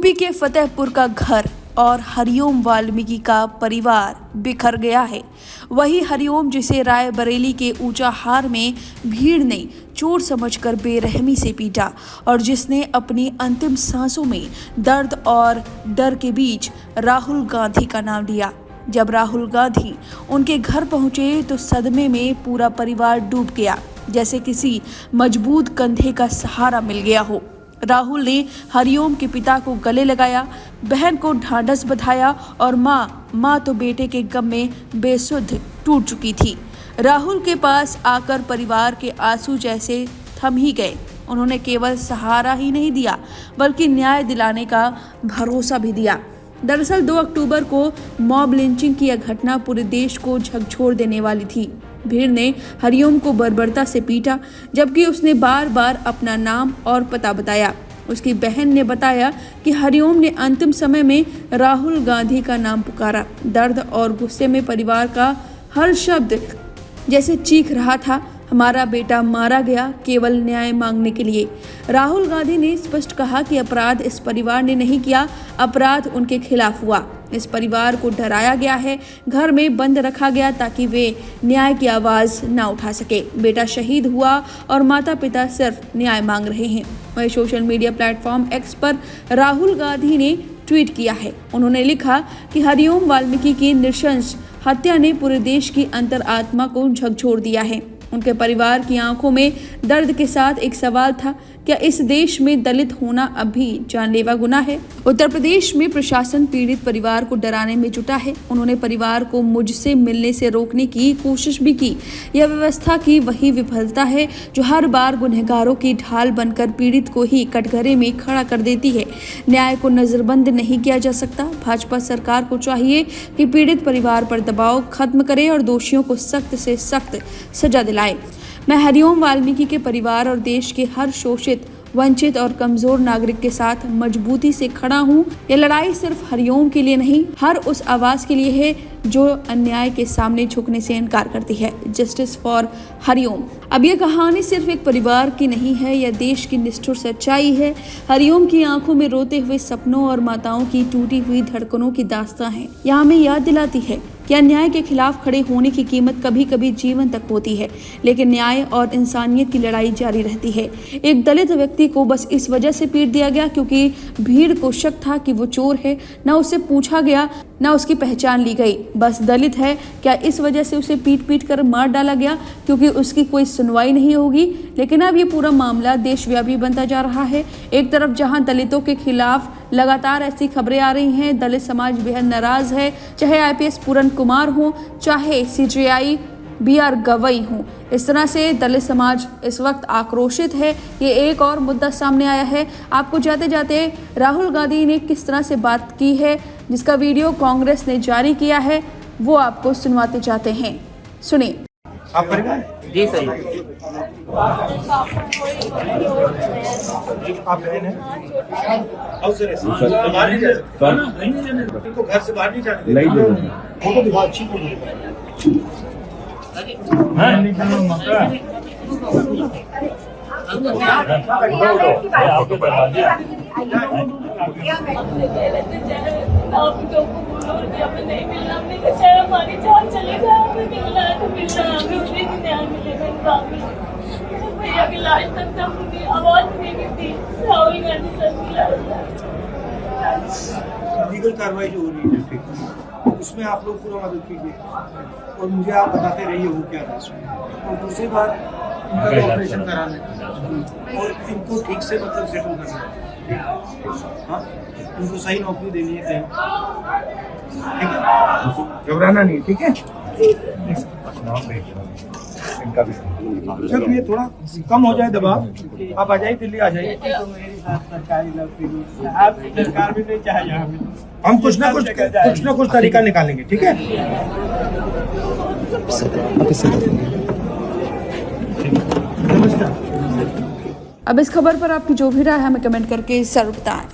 UP के फतेहपुर का घर और हरिओम वाल्मीकि का परिवार बिखर गया है। वही हरिओम, जिसे रायबरेली के ऊंचाहार में भीड़ ने चोर समझकर बेरहमी से पीटा और जिसने अपनी अंतिम सांसों में दर्द और डर के बीच राहुल गांधी का नाम लिया। जब राहुल गांधी उनके घर पहुंचे तो सदमे में पूरा परिवार डूब गया, जैसे किसी मजबूत कंधे का सहारा मिल गया हो। राहुल ने हरिओम के पिता को गले लगाया, बहन को ढांढस बंधाया और माँ तो बेटे के गम में बेसुध टूट चुकी थी। राहुल के पास आकर परिवार के आंसू जैसे थम ही गए। उन्होंने केवल सहारा ही नहीं दिया बल्कि न्याय दिलाने का भरोसा भी दिया। दरअसल 2 अक्टूबर को मॉब लिंचिंग की यह घटना पूरे देश को झकझोर देने वाली थी। भीड़ ने हरिओम को बर्बरता से पीटा, जबकि उसने बार बार अपना नाम और पता बताया। उसकी बहन ने बताया कि हरिओम ने अंतिम समय में राहुल गांधी का नाम पुकारा। दर्द और गुस्से में परिवार का हर शब्द जैसे चीख रहा था, हमारा बेटा मारा गया केवल न्याय मांगने के लिए। राहुल गांधी ने स्पष्ट कहा कि अपराध इस परिवार ने नहीं किया, अपराध उनके खिलाफ हुआ। इस परिवार को डराया गया है, घर में बंद रखा गया ताकि वे न्याय की आवाज ना उठा सके। बेटा शहीद हुआ और माता पिता सिर्फ न्याय मांग रहे हैं। वही सोशल मीडिया प्लेटफॉर्म एक्स पर राहुल गांधी ने ट्वीट किया है। उन्होंने लिखा कि हरिओम वाल्मीकि की नृशंस हत्या ने पूरे देश की अंतरात्मा को झकझोर दिया है। उनके परिवार की आंखों में दर्द के साथ एक सवाल था, क्या इस देश में दलित होना अब भी जानलेवा गुनाह है? उत्तर प्रदेश में प्रशासन पीड़ित परिवार को डराने में जुटा है। उन्होंने परिवार को मुझसे मिलने से रोकने की कोशिश भी की। यह व्यवस्था की वही विफलता है जो हर बार गुनहगारों की ढाल बनकर पीड़ित को ही कटघरे में खड़ा कर देती है। न्याय को नजरबंद नहीं किया जा सकता। भाजपा सरकार को चाहिए कि पीड़ित परिवार पर दबाव खत्म करे और दोषियों को सख्त से सख्त सजा दिलाए। मैं हरिओम वाल्मीकि के परिवार और देश के हर शोषित, वंचित और कमजोर नागरिक के साथ मजबूती से खड़ा हूँ। यह लड़ाई सिर्फ हरिओम के लिए नहीं, हर उस आवाज के लिए है जो अन्याय के सामने झुकने से इनकार करती है। Justice for Hariom. अब यह कहानी सिर्फ एक परिवार की नहीं है, यह देश की निष्ठुर सच्चाई है। हरिओम की आंखों में रोते हुए सपनों और माताओं की टूटी हुई धड़कनों की दास्तां है। यह हमें याद दिलाती है कि अन्याय के खिलाफ खड़े होने की कीमत कभी कभी जीवन तक होती है, लेकिन न्याय और इंसानियत की लड़ाई जारी रहती है। एक दलित व्यक्ति को बस इस वजह से पीट दिया गया क्योंकि भीड़ को शक था कि वो चोर है। ना उससे पूछा गया, ना उसकी पहचान ली गई। बस दलित है, क्या इस वजह से उसे पीट कर मार डाला गया क्योंकि उसकी कोई सुनवाई नहीं होगी? लेकिन अब ये पूरा मामला देशव्यापी बनता जा रहा है। एक तरफ जहां दलितों के खिलाफ लगातार ऐसी खबरें आ रही हैं, दलित समाज बेहद नाराज है, चाहे IPS पूरन कुमार हो, चाहे CJI BR गवई हो। इस तरह से दलित समाज इस वक्त आक्रोशित है। ये एक और मुद्दा सामने आया है। आपको जाते जाते राहुल गांधी ने किस तरह से बात की है, जिसका वीडियो कांग्रेस ने जारी किया है, वो आपको सुनवाते जाते हैं। सुनिए। आप जी सही। आप घर से बाहर नहीं जाते। फोटो दिखा, अच्छी फोटो। नहीं मिलना, हमने कहा हमारी जान चलेगा, हमें मिलना है तो मिलना है, हमें उसी दिन न्याय मिलेगा। भैया की लाश तक जब उनकी आवाज नहीं मिलती, राहुल गांधी सर की लाश। लीगल कार्रवाई जो हो रही है उसमें आप लोग पूरा मदद कीजिए और मुझे आप बताते रहिए वो क्या है उसमें। और दूसरी बात, इनका ऑपरेशन कराना है और इनको ठीक से मतलब सेटल करना है। हाँ, उनको सही नौकरी देनी है, ठीक है? घबराना नहीं, ठीक है? जब ये थोड़ा कम हो जाए दबाव, आप आ जाइए, दिल्ली आ जाइए। सरकार भी नहीं चाहे, हम कुछ ना कुछ तरीका निकालेंगे, ठीक है? अब इस खबर पर आपकी जो भी राय है हमें कमेंट करके जरूर बताएं।